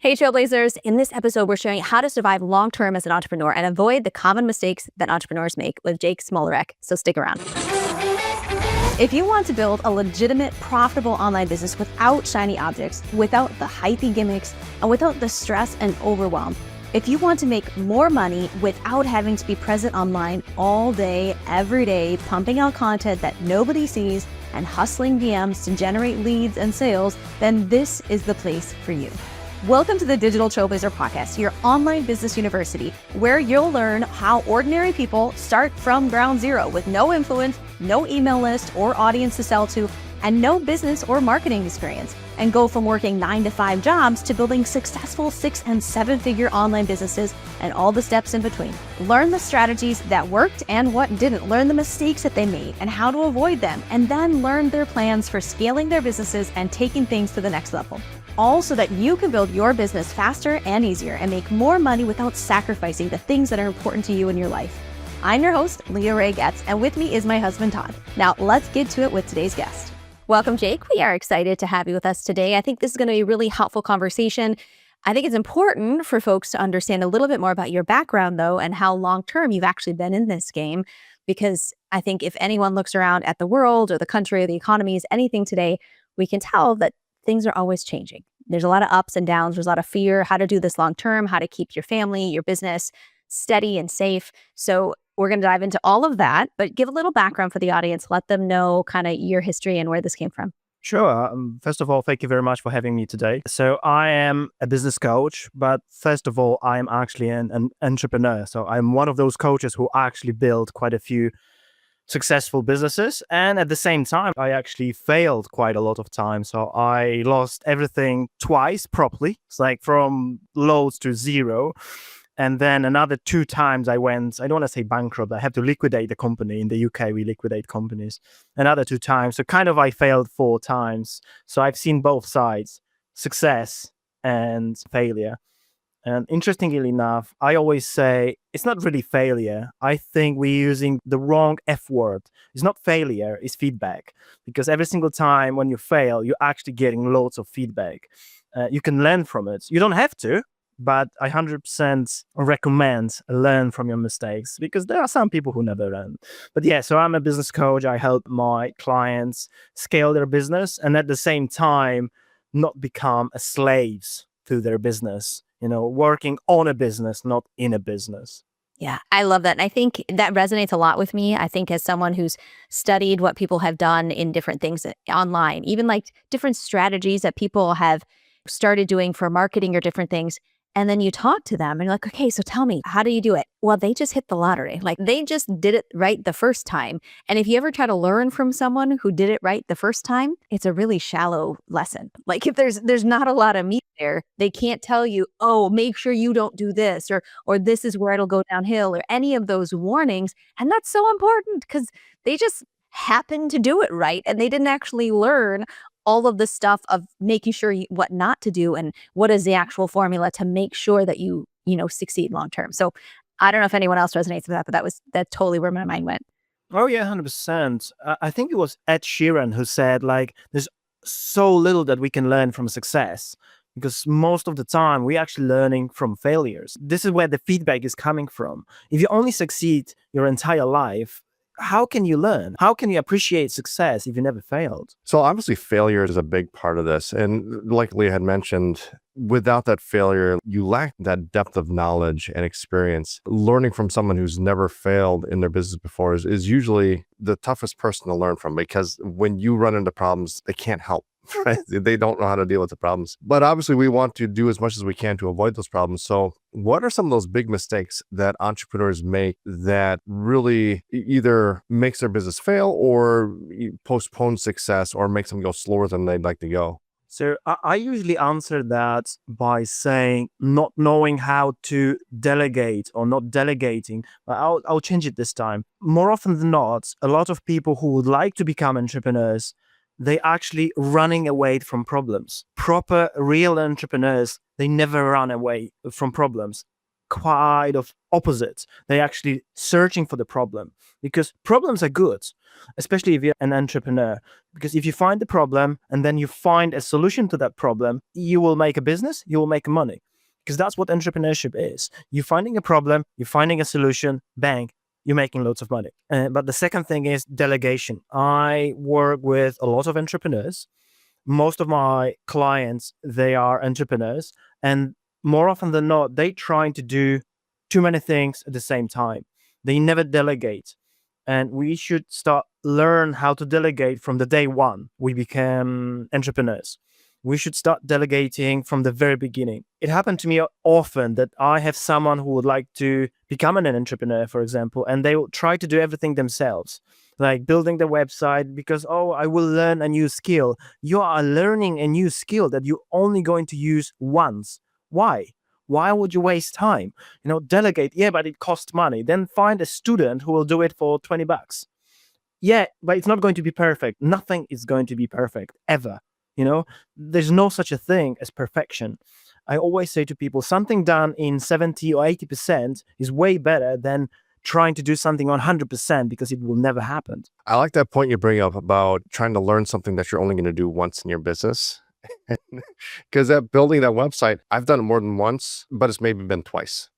Hey, Trailblazers. In this episode, we're showing how to survive long-term as an entrepreneur and avoid the common mistakes that entrepreneurs make with Jake Smolarek. So stick around. If you want to build a legitimate, profitable online business without shiny objects, without the hypey gimmicks, and without the stress and overwhelm, if you want to make more money without having to be present online all day, every day, pumping out content that nobody sees and hustling DMs to generate leads and sales, then this is the place for you. Welcome to the Digital Trailblazer Podcast, your online business university, where you'll learn how ordinary people start from ground zero with no influence, no email list or audience to sell to, and no business or marketing experience, and go from working 9-to-5 jobs to building successful 6- and 7-figure online businesses and all the steps in between. Learn the strategies that worked and what didn't. Learn the mistakes that they made and how to avoid them, and then learn their plans for scaling their businesses and taking things to the next level. All so that you can build your business faster and easier and make more money without sacrificing the things that are important to you in your life. I'm your host, Leah Ray Getz, and with me is my husband, Todd. Now, let's get to it with today's guest. Welcome, Jake. We are excited to have you with us today. I think this is going to be a really helpful conversation. I think it's important for folks to understand a little bit more about your background, though, and how long-term you've actually been in this game, because I think if anyone looks around at the world or the country or the economies, anything today, we can tell that things are always changing. There's a lot of ups and downs. There's a lot of fear, how to do this long term, how to keep your family, your business steady and safe. So we're going to dive into all of that, but give a little background for the audience. Let them know kind of your history and where this came from. Sure. First of all, thank you very much for having me today. So I am a business coach, but first of all, I am actually an entrepreneur. So I'm one of those coaches who actually built quite a few successful businesses. And at the same time, I actually failed quite a lot of times. So I lost everything twice properly. It's like from lows to zero. And then another 2 times I went, I don't want to say bankrupt. I had to liquidate the company. In the UK, we liquidate companies. Another 2 times. So kind of I failed 4 times. So I've seen both sides, success and failure. And interestingly enough, I always say it's not really failure. I think we're using the wrong F word. It's not failure, it's feedback. Because every single time when you fail, you're actually getting loads of feedback. You can learn from it. You don't have to, but I 100% recommend learn from your mistakes, because there are some people who never learn. But yeah, so I'm a business coach. I help my clients scale their business and at the same time not become a slaves to their business. Working on a business, not in a business. Yeah, I love that. And I think that resonates a lot with me. I think as someone who's studied what people have done in different things online, even like different strategies that people have started doing for marketing or different things. And then you talk to them and you're like, okay, so tell me, how do you do it? Well, they just hit the lottery. Like they just did it right the first time. And if you ever try to learn from someone who did it right the first time, it's a really shallow lesson. Like if there's not a lot of meat there, they can't tell you, oh, make sure you don't do this, or this is where it'll go downhill, or any of those warnings. And that's so important because they just happened to do it right. And they didn't actually learn all of the stuff of making sure what not to do and what is the actual formula to make sure that you succeed long term. So I don't know if anyone else resonates with that, but that's totally where my mind went. Oh yeah, 100%. I think it was Ed Sheeran who said like, there's so little that we can learn from success, because most of the time we're actually learning from failures. This is where the feedback is coming from. If you only succeed your entire life, how can you learn? How can you appreciate success if you never failed? So obviously failure is a big part of this. And like Leah had mentioned, without that failure, you lack that depth of knowledge and experience. Learning from someone who's never failed in their business before is usually the toughest person to learn from, because when you run into problems, they can't help. Right? They don't know how to deal with the problems. But obviously, we want to do as much as we can to avoid those problems. So what are some of those big mistakes that entrepreneurs make that really either makes their business fail or postpone success or makes them go slower than they'd like to go? So I usually answer that by saying not knowing how to delegate or not delegating. But I'll change it this time. More often than not, a lot of people who would like to become entrepreneurs, they actually running away from problems. Proper, real entrepreneurs, they never run away from problems. quite of opposites. They're actually searching for the problem, because problems are good, especially if you're an entrepreneur. Because if you find the problem and then you find a solution to that problem, you will make a business, you will make money. Because that's what entrepreneurship is. You're finding a problem, you're finding a solution, bang, you're making loads of money. But the second thing is delegation. I work with a lot of entrepreneurs. Most of my clients, they are entrepreneurs, and more often than not, they trying to do too many things at the same time. They never delegate. And we should start learn how to delegate from the day one we become entrepreneurs. We should start delegating from the very beginning. It happened to me often that I have someone who would like to become an entrepreneur, for example, and they will try to do everything themselves, like building the website, because, oh, I will learn a new skill. You are learning a new skill that you're only going to use once. Why? Why would you waste time? Delegate. Yeah, but it costs money. Then find a student who will do it for $20. Yeah, but it's not going to be perfect. Nothing is going to be perfect ever. There's no such a thing as perfection. I always say to people, something done in 70 or 80% is way better than trying to do something on 100%, because it will never happen. I like that point you bring up about trying to learn something that you're only going to do once in your business. Because that building that website, I've done it more than once, but it's maybe been twice.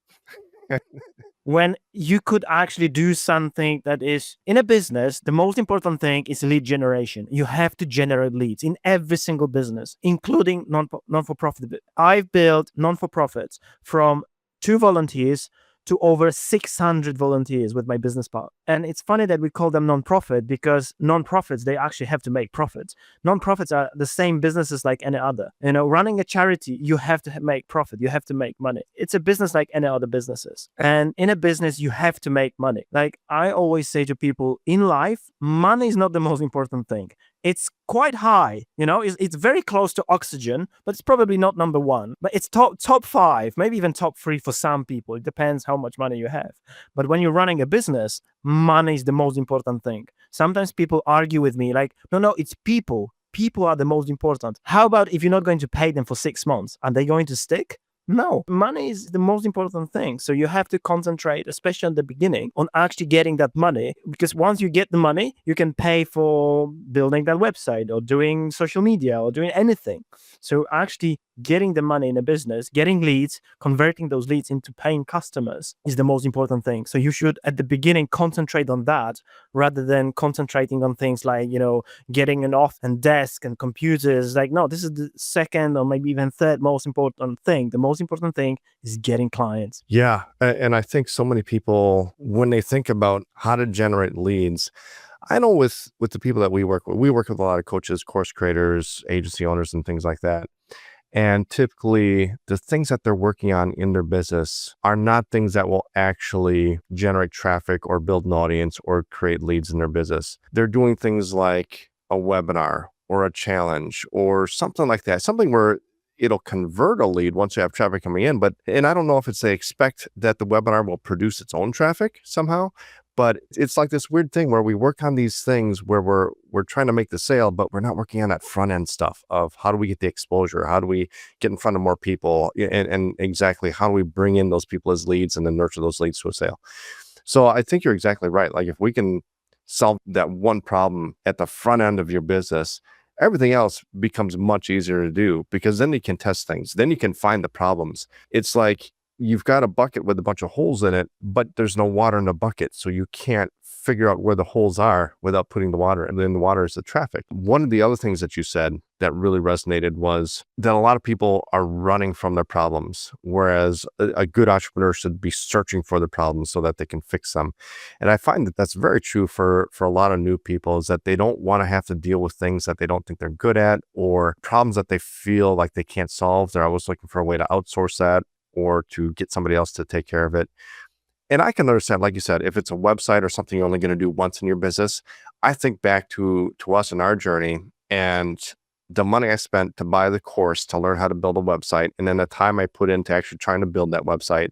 When you could actually do something that is in a business, the most important thing is lead generation. You have to generate leads in every single business, including non-for-profit. I've built non-for-profits from 2 volunteers to over 600 volunteers with my business partner. And it's funny that we call them non-profit, because non-profits, they actually have to make profits. Non-profits are the same businesses like any other. Running a charity, you have to make profit. You have to make money. It's a business like any other businesses. And in a business, you have to make money. Like I always say to people, in life, money is not the most important thing. It's quite high, it's very close to oxygen, but it's probably not number one. But it's top 5, maybe even top 3 for some people. It depends how much money you have. But when you're running a business, money is the most important thing. Sometimes people argue with me like, no, it's people. People are the most important. How about if you're not going to pay them for 6 months? Are they going to stick? No, money is the most important thing. So you have to concentrate, especially at the beginning, on actually getting that money. Because once you get the money, you can pay for building that website or doing social media or doing anything. So actually getting the money in a business, getting leads, converting those leads into paying customers is the most important thing. So you should, at the beginning, concentrate on that rather than concentrating on things like, getting an office and desk and computers. Like, no, this is the second or maybe even third most important thing. The most important thing is getting clients. Yeah. And I think so many people, when they think about how to generate leads, I know with the people that we work with a lot of coaches, course creators, agency owners, and things like that. And typically the things that they're working on in their business are not things that will actually generate traffic or build an audience or create leads in their business. They're doing things like a webinar or a challenge or something like that, something where it'll convert a lead once you have traffic coming in. And I don't know if it's they expect that the webinar will produce its own traffic somehow, but it's like this weird thing where we work on these things where we're trying to make the sale, but we're not working on that front end stuff of how do we get the exposure? How do we get in front of more people? And exactly how do we bring in those people as leads and then nurture those leads to a sale? So I think you're exactly right. Like if we can solve that one problem at the front end of your business, everything else becomes much easier to do, because then you can test things. Then you can find the problems. It's like you've got a bucket with a bunch of holes in it, but there's no water in the bucket. So you can't figure out where the holes are without putting the water. And then the water is the traffic. One of the other things that you said that really resonated was that a lot of people are running from their problems, whereas a good entrepreneur should be searching for the problems so that they can fix them. And I find that that's very true for a lot of new people, is that they don't want to have to deal with things that they don't think they're good at or problems that they feel like they can't solve. They're always looking for a way to outsource that or to get somebody else to take care of it. And I can understand, like you said, if it's a website or something you're only going to do once in your business. I think back to us in our journey and the money I spent to buy the course to learn how to build a website, and then the time I put into actually trying to build that website.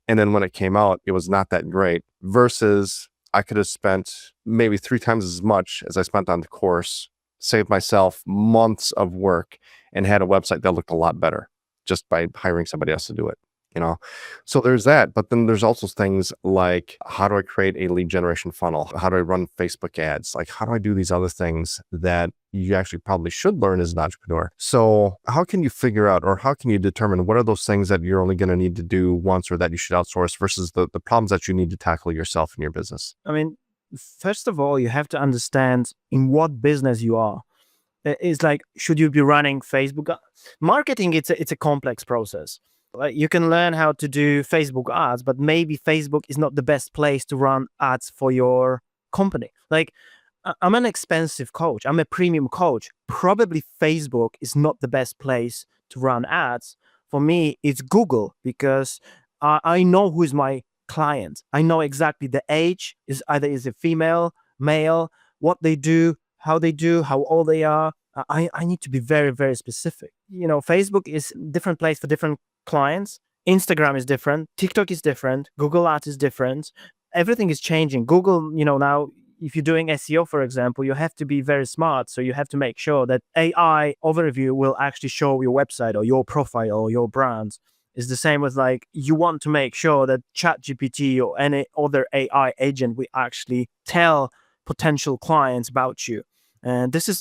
And then when it came out, it was not that great, versus I could have spent maybe 3 times as much as I spent on the course, saved myself months of work, and had a website that looked a lot better just by hiring somebody else to do it. you know? So there's that, but then there's also things like, how do I create a lead generation funnel? How do I run Facebook ads? Like, how do I do these other things that you actually probably should learn as an entrepreneur? So how can you figure out, or how can you determine what are those things that you're only going to need to do once or that you should outsource versus the problems that you need to tackle yourself in your business? I mean, first of all, you have to understand in what business you are. It's like, should you be running Facebook? Marketing, it's a complex process. Like, you can learn how to do Facebook ads, but maybe Facebook is not the best place to run ads for your company. Like, I'm an expensive coach. I'm a premium coach. Probably Facebook is not the best place to run ads. For me, it's Google, because I know who is my client. I know exactly the age is either is a female, male, what they do, how old they are. I need to be very, very specific. Facebook is different place for different clients. Instagram is different. TikTok is different. Google Ads is different. Everything is changing. Google, now, if you're doing SEO, for example, you have to be very smart. So you have to make sure that AI overview will actually show your website or your profile or your brand. It's the same with, like, you want to make sure that ChatGPT or any other AI agent will actually tell potential clients about you. And this is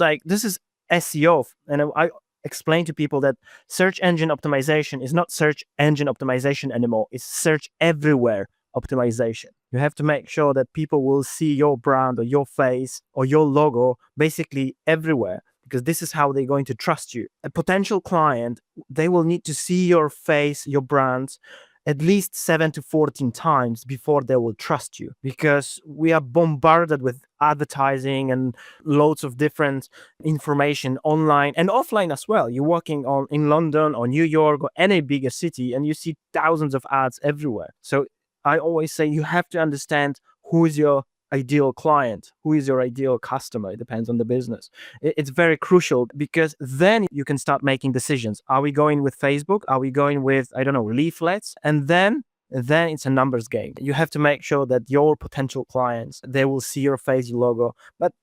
SEO. And I explain to people that search engine optimization is not search engine optimization anymore. It's search everywhere optimization. You have to make sure that people will see your brand or your face or your logo basically everywhere, because this is how they're going to trust you. A potential client, they will need to see your face, your brand, at least 7 to 14 times before they will trust you, because we are bombarded with advertising and loads of different information online and offline as well. You're working in London or New York or any bigger city, and you see thousands of ads everywhere. So I always say you have to understand who is your ideal client, who is your ideal customer. It depends on the business. It's very crucial, because then you can start making decisions. Are we going with Facebook? Are we going with, I don't know, leaflets? And then it's a numbers game. You have to make sure that your potential clients, they will see your face, your logo. But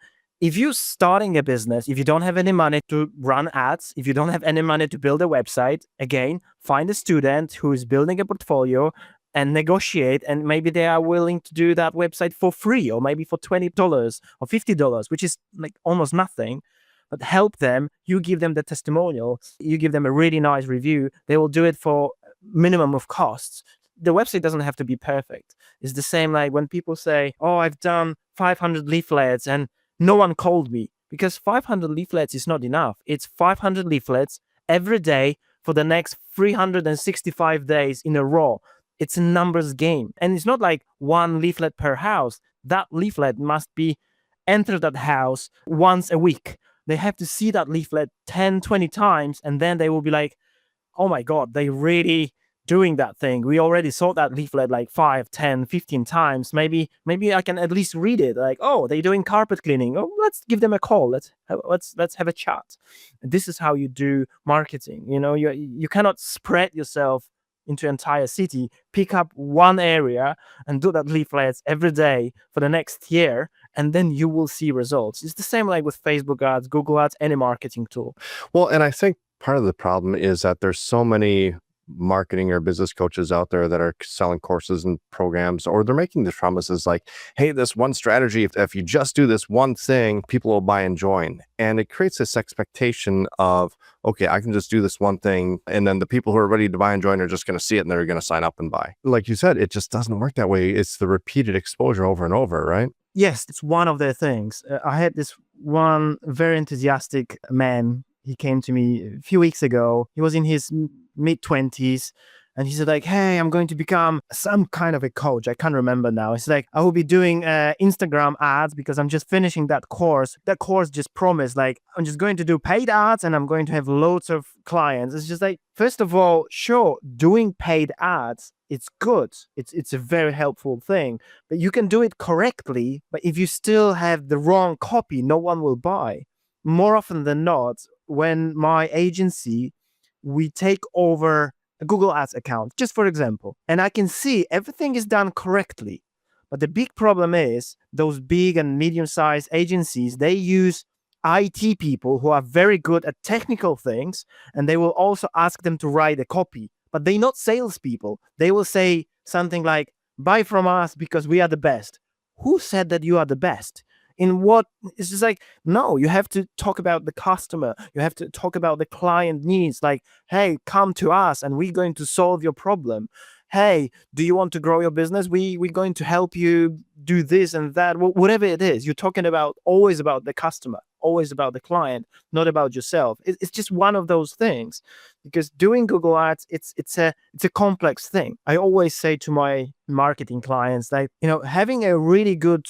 if you're starting a business, if you don't have any money to run ads, if you don't have any money to build a website, again, find a student who is building a portfolio and negotiate, and maybe they are willing to do that website for free, or maybe for $20 or $50, which is like almost nothing. But help them. You give them the testimonial. You give them a really nice review. They will do it for minimum of costs. The website doesn't have to be perfect. It's the same like when people say, "Oh, I've done 500 leaflets and no one called me," because 500 leaflets is not enough. It's 500 leaflets every day for the next 365 days in a row. It's a numbers game. And it's not like one leaflet per house. That leaflet must be enter that house once a week. They have to see that leaflet 10, 20 times, and then they will be like, oh my God, they really doing that thing. We already saw that leaflet like 5, 10, 15 times. Maybe I can at least read it. Like, oh, they're doing carpet cleaning. Oh, let's give them a call. Let's have a chat. This is how you do marketing. You cannot spread yourself into entire city. Pick up one area and do that leaflets every day for the next year, and then you will see results. It's the same like with Facebook ads, Google ads, any marketing tool. Well, and I think part of the problem is that there's so many marketing or business coaches out there that are selling courses and programs, or they're making these promises like, hey, this one strategy, if you just do this one thing, people will buy and join. And it creates this expectation of, okay, I can just do this one thing, and then the people who are ready to buy and join are just going to see it and they're going to sign up and buy. Like you said, it just doesn't work that way. It's the repeated exposure over and over, right? Yes, it's one of the things. I had this one very enthusiastic man. He came to me a few weeks ago. He was in his mid-20s, and he said like, hey, I'm going to become some kind of a coach. I can't remember now. It's like, I will be doing Instagram ads because I'm just finishing that course. That course just promised like, I'm just going to do paid ads and I'm going to have loads of clients. It's just like, first of all, sure, doing paid ads, it's good. It's a very helpful thing, but you can do it correctly. But if you still have the wrong copy, no one will buy. More often than not, when my agency, we take over a Google Ads account, just for example, and I can see everything is done correctly. But the big problem is those big and medium-sized agencies, they use IT people who are very good at technical things, and they will also ask them to write a copy. but they're not salespeople. They will say something like, buy from us because we are the best. Who said that you are the best? In what? It's just like, no, you have to talk about the customer. You have to talk about the client needs. Like, hey, come to us and we're going to solve your problem. Hey, do you want to grow your business? We're going to help you do this and that. Whatever it is, you're talking about always about the customer, always about the client, not about yourself. It's just one of those things, because doing Google Ads, it's a complex thing. I always say to my marketing clients, like, having a really good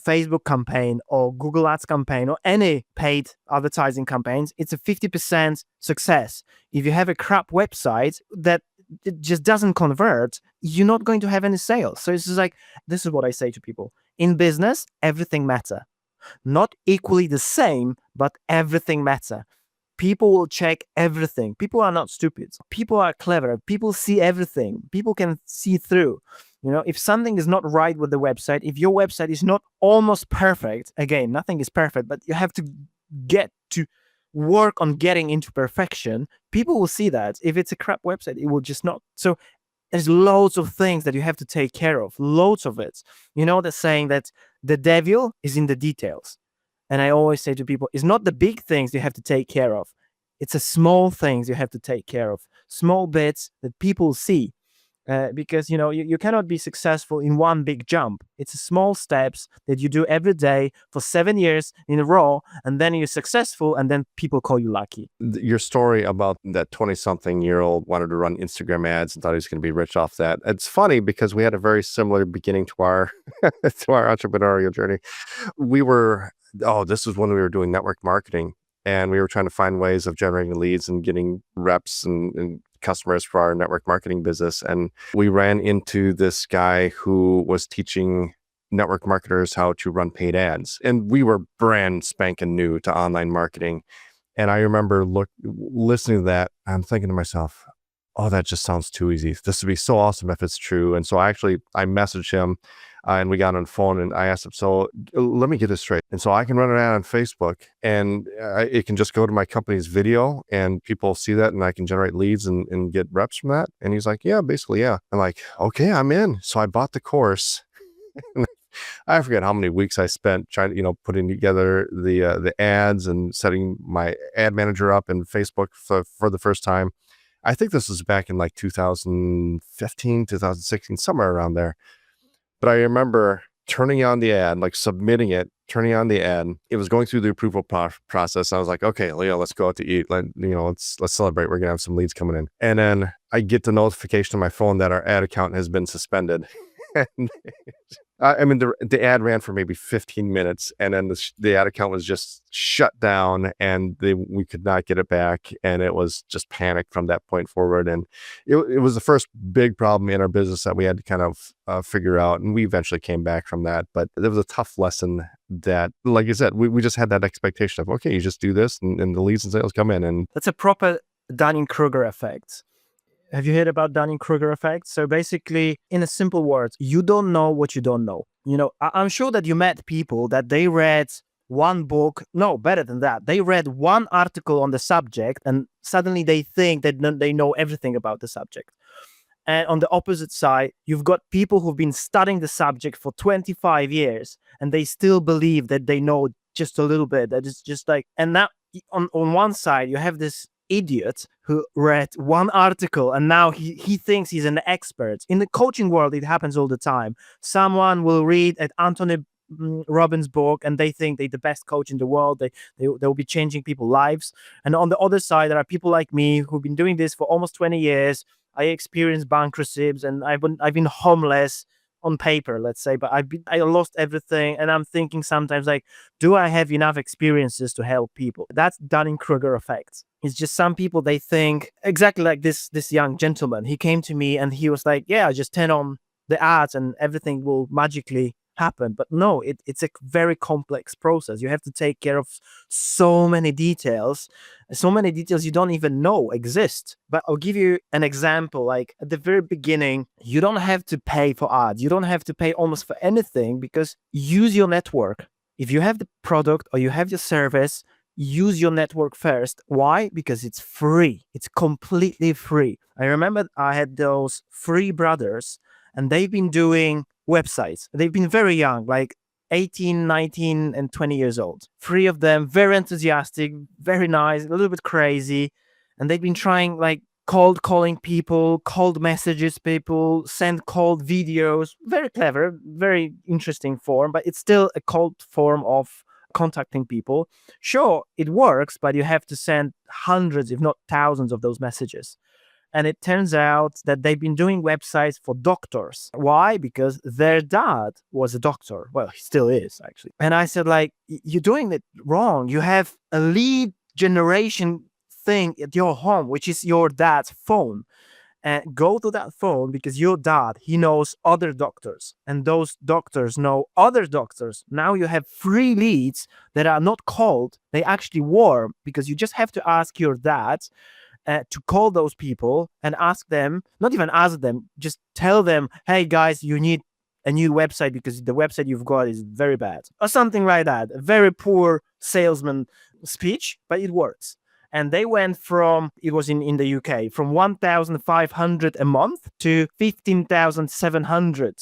Facebook campaign or Google Ads campaign or any paid advertising campaigns, it's a 50% success. If you have a crap website that it just doesn't convert, you're not going to have any sales. So it's just like, this is what I say to people. In business, everything matter. Not equally the same, but everything matter. People will check everything. People are not stupid. People are clever. People see everything. People can see through. If something is not right with the website, if your website is not almost perfect, again, nothing is perfect, but you have to get to work on getting into perfection, people will see that. If it's a crap website, it will just not. So there's loads of things that you have to take care of, loads of it. The saying that the devil is in the details. And I always say to people, it's not the big things you have to take care of. It's the small things you have to take care of, small bits that people see. Because you cannot be successful in one big jump. It's small steps that you do every day for 7 years in a row, and then you're successful, and then people call you lucky. Your story about that 20-something-year-old wanted to run Instagram ads and thought he was going to be rich off that. It's funny because we had a very similar beginning to our to our entrepreneurial journey. This was when we were doing network marketing, and we were trying to find ways of generating leads and getting reps and customers for our network marketing business. And we ran into this guy who was teaching network marketers how to run paid ads. And we were brand spanking new to online marketing. And I remember listening to that, I'm thinking to myself, oh, that just sounds too easy. This would be so awesome if it's true. And so I messaged him and we got on the phone and I asked him, so let me get this straight. And so I can run an ad on Facebook and it can just go to my company's video and people see that and I can generate leads and get reps from that. And he's like, yeah, basically, yeah. I'm like, okay, I'm in. So I bought the course. I forget how many weeks I spent trying to, putting together the ads and setting my ad manager up in Facebook for the first time. I think this was back in like 2015, 2016, somewhere around there. But I remember turning on the ad, like submitting it, turning on the ad. It was going through the approval process. I was like, okay, Leo, let's go out to eat. Let's celebrate. We're going to have some leads coming in. And then I get the notification on my phone that our ad account has been suspended. And the ad ran for maybe 15 minutes and then the ad account was just shut down and we could not get it back. And it was just panic from that point forward. And it was the first big problem in our business that we had to kind of figure out. And we eventually came back from that. But it was a tough lesson that, like I said, we just had that expectation of, okay, you just do this and the leads and sales come in. And that's a proper Dunning-Kruger effect. Have you heard about Dunning-Kruger effect? So basically, in a simple words, you don't know what you don't know. I'm sure that you met people that they read one book, no, better than that. They read one article on the subject and suddenly they think that they know everything about the subject. And on the opposite side, you've got people who've been studying the subject for 25 years and they still believe that they know just a little bit. That is just like, and now on one side, you have this idiot who read one article and now he thinks he's an expert. In the coaching world, it happens all the time. Someone will read an Anthony Robbins book and they think they're the best coach in the world. They'll be changing people's lives. And on the other side, there are people like me who've been doing this for almost 20 years. I experienced bankruptcies and I've been homeless on paper, let's say, but I lost everything. And I'm thinking sometimes like, do I have enough experiences to help people? That's Dunning-Kruger effect. It's just some people, they think exactly like this young gentleman. He came to me and he was like, yeah, just turn on the ads and everything will magically happen. But no, it's a very complex process. You have to take care of so many details you don't even know exist. But I'll give you an example. Like at the very beginning, you don't have to pay for ads. You don't have to pay almost for anything because use your network. If you have the product or you have your service, use your network first. Why? Because it's free. It's completely free. I remember I had those three brothers, and they've been doing websites. They've been very young, like 18, 19, and 20 years old. Three of them, very enthusiastic, very nice, a little bit crazy. And they've been trying like cold calling people, cold messages people, send cold videos. Very clever, very interesting form, but it's still a cold form of contacting people. Sure, it works, but you have to send hundreds, if not thousands, of those messages. And it turns out that they've been doing websites for doctors. Why? Because their dad was a doctor. Well, he still is, actually. And I said, like, you're doing it wrong. You have a lead generation thing at your home, which is your dad's phone. And go to that phone, because your dad, he knows other doctors, and those doctors know other doctors. Now you have free leads that are not cold, they actually warm, because you just have to ask your dad to call those people and ask them, not even ask them, just tell them, hey guys, you need a new website because the website you've got is very bad, or something like that. A very poor salesman speech, but it works. And they went from, it was in the UK, from 1,500 a month to 15,700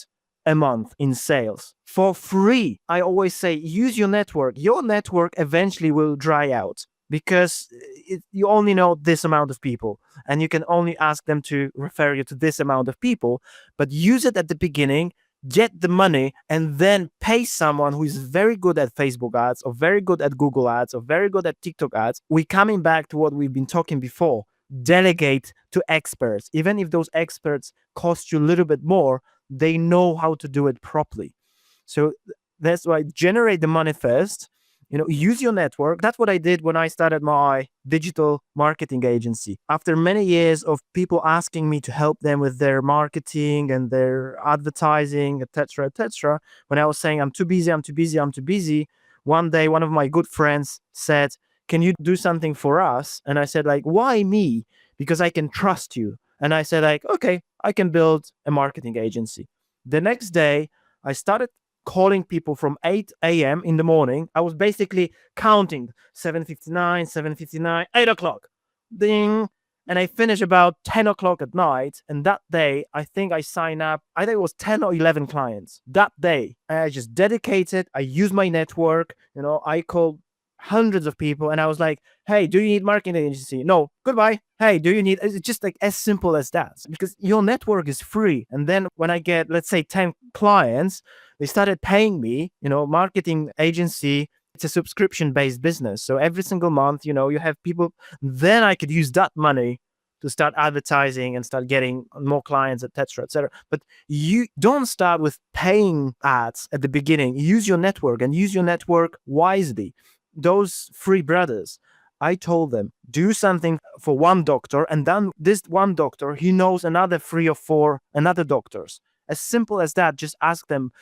a month in sales for free. I always say, use your network. Your network eventually will dry out, because you only know this amount of people, and you can only ask them to refer you to this amount of people. But use it at the beginning, get the money, and then pay someone who is very good at Facebook ads, or very good at Google ads, or very good at TikTok ads. We're coming back to what we've been talking before. Delegate to experts. Even if those experts cost you a little bit more, they know how to do it properly. So that's why generate the money first. Use your network. That's what I did when I started my digital marketing agency. After many years of people asking me to help them with their marketing and their advertising, etc., when I was saying, I'm too busy, one day, one of my good friends said, can you do something for us? And I said, like, why me? Because I can trust you. And I said, like, okay, I can build a marketing agency. The next day, I started calling people from 8 a.m. in the morning. I was basically counting 7:59, 8 o'clock, ding. And I finished about 10 o'clock at night. And that day, I think I signed up, I think it was 10 or 11 clients that day. I just dedicated, I used my network, I called hundreds of people, and I was like, hey, do you need marketing agency? No, goodbye. Hey, do you need, it's just like as simple as that, because your network is free. And then when I get, let's say, 10 clients, they started paying me, marketing agency. It's a subscription-based business. So every single month, you have people, then I could use that money to start advertising and start getting more clients, etc., etc. But you don't start with paying ads at the beginning. Use your network, and use your network wisely. Those three brothers, I told them, do something for one doctor, and then this one doctor, he knows another 3 or 4 another doctors. As simple as that. Just ask them,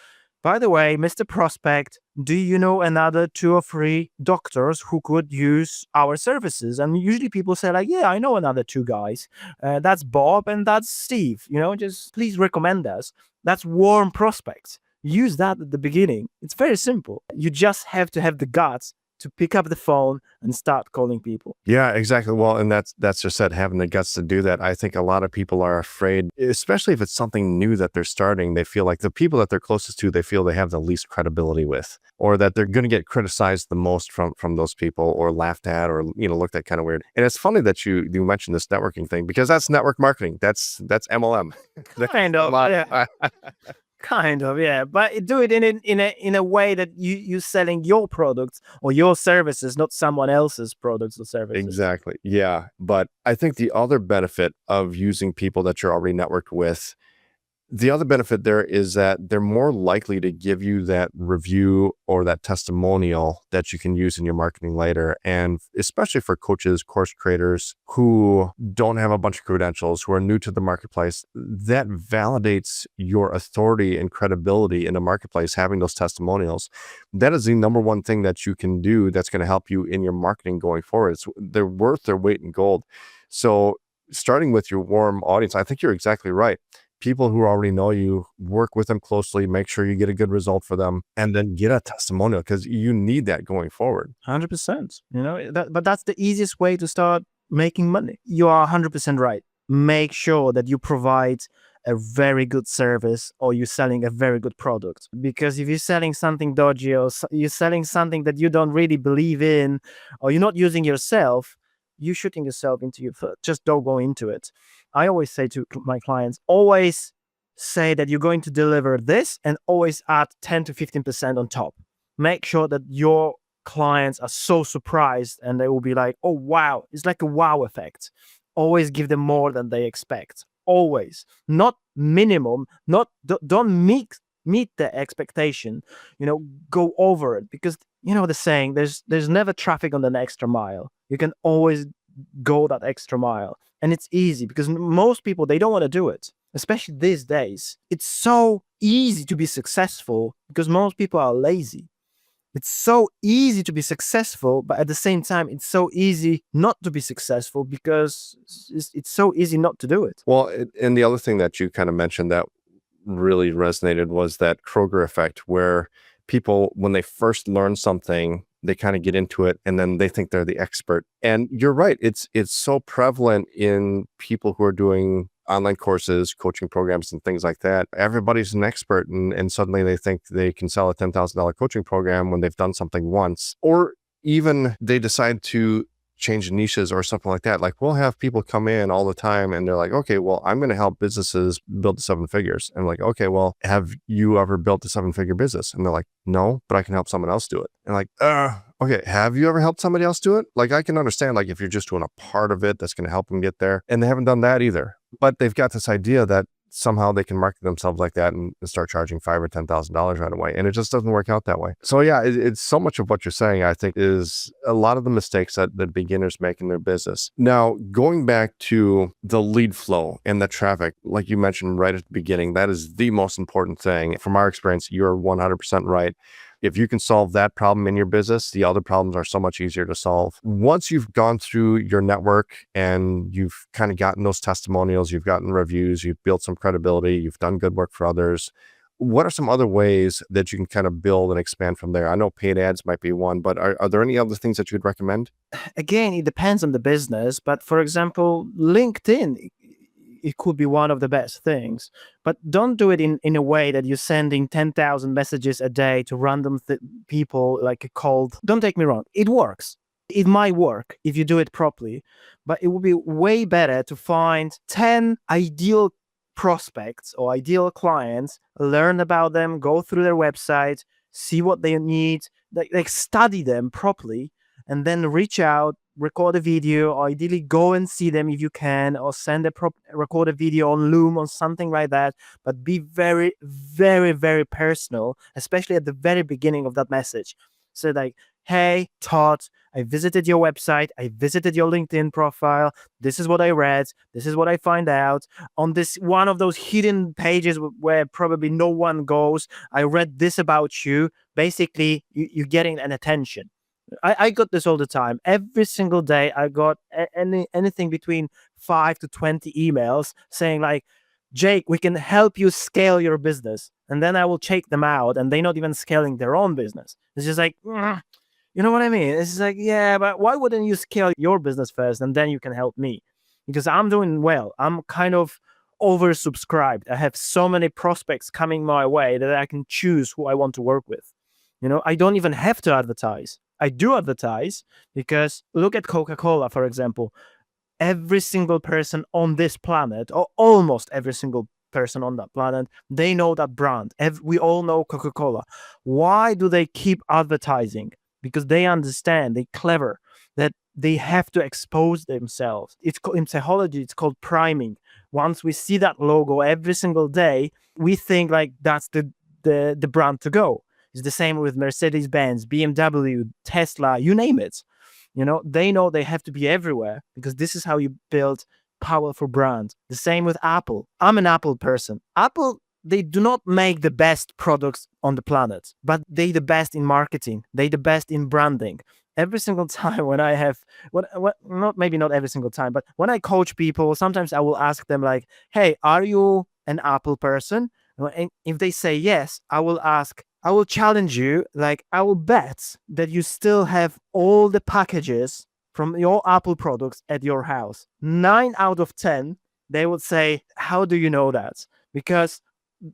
by the way, Mr. Prospect, do you know another 2 or 3 doctors who could use our services? And usually people say, like, yeah, I know another 2 guys. That's Bob and that's Steve. Just please recommend us. That's warm prospects. Use that at the beginning. It's very simple. You just have to have the guts to pick up the phone and start calling people. Yeah, exactly. Well, and that's just it, having the guts to do that. I think a lot of people are afraid, especially if it's something new that they're starting. They feel like the people that they're closest to, they feel they have the least credibility with, or that they're going to get criticized the most from those people, or laughed at, or looked at kind of weird. And it's funny that you mentioned this networking thing, because that's network marketing. That's MLM. Kind of. Yeah. Kind of, yeah, but do it in a way that you're selling your products or your services, not someone else's products or services. Exactly. Yeah. But I think the other benefit of using people that you're already networked with, the other benefit there is that they're more likely to give you that review or that testimonial that you can use in your marketing later. And especially for coaches, course creators who don't have a bunch of credentials, who are new to the marketplace, that validates your authority and credibility in the marketplace, having those testimonials. That is the number one thing that you can do that's going to help you in your marketing going forward. They're worth their weight in gold. So starting with your warm audience, I think you're exactly right. people who already know you, work with them closely, make sure you get a good result for them, and then get a testimonial because you need that going forward. 100%. But that's the easiest way to start making money. You are 100% right. Make sure that you provide a very good service or you're selling a very good product. Because if you're selling something dodgy or you're selling something that you don't really believe in or you're not using yourself, you're shooting yourself into your foot. Just don't go into it. I always say to my clients, always say that you're going to deliver this and always add 10 to 15% on top. Make sure that your clients are so surprised and they will be like, oh, wow. It's like a wow effect. Always give them more than they expect. Always. Not minimum, don't meet the expectation, go over it, because the saying, there's never traffic on the extra mile. You can always go that extra mile, and it's easy because most people, they don't want to do it, especially these days. It's so easy to be successful because most people are lazy. It's so easy to be successful, but at the same time, it's so easy not to be successful because it's so easy not to do it. Well, and the other thing that you kind of mentioned that really resonated was that Kroger effect, where people, when they first learn something, they kind of get into it and then they think they're the expert. And you're right. It's so prevalent in people who are doing online courses, coaching programs, and things like that. Everybody's an expert, and suddenly they think they can sell a $10,000 coaching program when they've done something once, or even they decide to change niches or something like that. Like, we'll have people come in all the time and they're like, okay, well, I'm going to help businesses build to 7 figures. And I'm like, okay, well, have you ever built a 7-figure business? And they're like, no, but I can help someone else do it. And like, okay, have you ever helped somebody else do it? Like, I can understand, like, if you're just doing a part of it, that's going to help them get there. And they haven't done that either. But they've got this idea that somehow they can market themselves like that and start charging $5,000 or $10,000 right away. And it just doesn't work out that way. So yeah, it's so much of what you're saying, I think, is a lot of the mistakes that beginners make in their business. Now, going back to the lead flow and the traffic, like you mentioned right at the beginning, that is the most important thing. From our experience, you're 100% right. If you can solve that problem in your business, the other problems are so much easier to solve. Once you've gone through your network and you've kind of gotten those testimonials, you've gotten reviews, you've built some credibility, you've done good work for others, what are some other ways that you can kind of build and expand from there? I know paid ads might be one, but are there any other things that you'd recommend? Again, it depends on the business, but for example, LinkedIn, it could be one of the best things, but don't do it in a way that you're sending 10,000 messages a day to random people like a cold. Don't take me wrong. It works. It might work if you do it properly, but it would be way better to find 10 ideal prospects or ideal clients, learn about them, go through their website, see what they need, like study them properly, and then reach out, record a video, or ideally go and see them if you can, or send record a video on Loom or something like that. But be very, very, very personal, especially at the very beginning of that message. So like, hey, Todd, I visited your website. I visited your LinkedIn profile. This is what I read. This is what I find out. On this one of those hidden pages where probably no one goes, I read this about you. Basically, you're getting an attention. I got this all the time. Every single day, I got anything between 5 to 20 emails saying like, Jake, we can help you scale your business. And then I will check them out, and they're not even scaling their own business. It's just like, you know what I mean? It's just like, yeah, but why wouldn't you scale your business first and then you can help me? Because I'm doing well. I'm kind of oversubscribed. I have so many prospects coming my way that I can choose who I want to work with. I don't even have to advertise. I do advertise because look at Coca-Cola, for example. Every single person on this planet, or almost every single person on that planet, they know that brand. We all know Coca-Cola. Why do they keep advertising? Because they understand, they're clever, that they have to expose themselves. In psychology, it's called priming. Once we see that logo every single day, we think like that's the brand to go. It's the same with Mercedes-Benz, BMW, Tesla, you name it. They know they have to be everywhere because this is how you build powerful brands. The same with Apple. I'm an Apple person. Apple, they do not make the best products on the planet, but they the best in marketing. They the best in branding. Every single time when I have, maybe not every single time, but when I coach people, sometimes I will ask them like, hey, are you an Apple person? And if they say yes, I will challenge you, like I will bet that you still have all the packages from your Apple products at your house. 9 out of 10, they would say, how do you know that? Because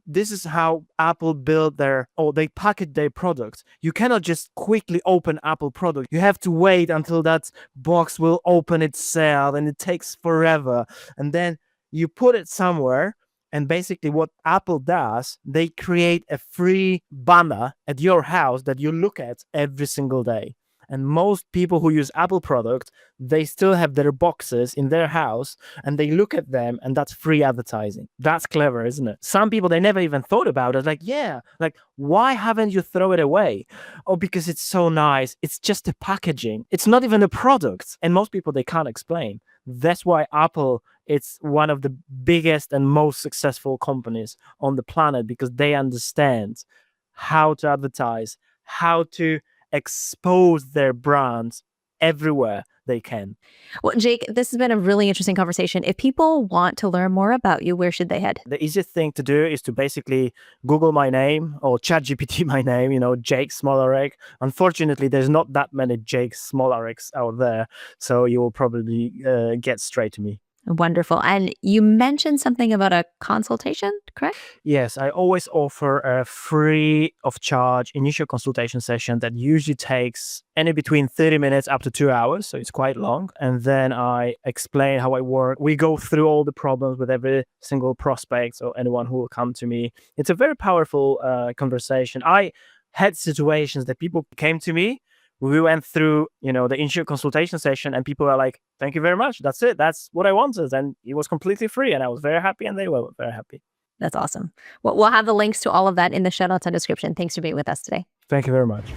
this is how Apple build they package their products. You cannot just quickly open Apple product. You have to wait until that box will open itself, and it takes forever. And then you put it somewhere, and basically what Apple does, they create a free banner at your house that you look at every single day. And most people who use Apple products, they still have their boxes in their house and they look at them, and that's free advertising. That's clever, isn't it? Some people, they never even thought about it. Like, yeah, like, why haven't you throw it away? Oh, because it's so nice. It's just a packaging. It's not even a product. And most people, they can't explain. That's why Apple, it's one of the biggest and most successful companies on the planet, because they understand how to advertise, how to expose their brands everywhere they can. Well, Jake, this has been a really interesting conversation. If people want to learn more about you, where should they head? The easiest thing to do is to basically Google my name or ChatGPT my name, Jake Smolarek. Unfortunately, there's not that many Jake Smolareks out there, so you will probably get straight to me. Wonderful. And you mentioned something about a consultation, correct? Yes, I always offer a free of charge initial consultation session that usually takes any between 30 minutes up to 2 hours. So it's quite long. And then I explain how I work. We go through all the problems with every single prospect or anyone who will come to me. It's a very powerful conversation. I had situations that people came to me. We went through, the initial consultation session, and people are like, thank you very much. That's it. That's what I wanted. And it was completely free. And I was very happy, and they were very happy. That's awesome. Well, we'll have the links to all of that in the show notes and description. Thanks for being with us today. Thank you very much.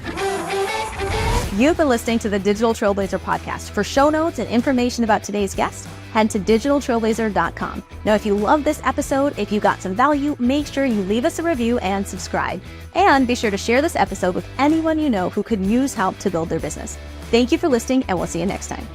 You've been listening to the Digital Trailblazer podcast. For show notes and information about today's guest, head to digitaltrailblazer.com. Now, if you love this episode, if you got some value, make sure you leave us a review and subscribe. And be sure to share this episode with anyone you know who could use help to build their business. Thank you for listening, and we'll see you next time.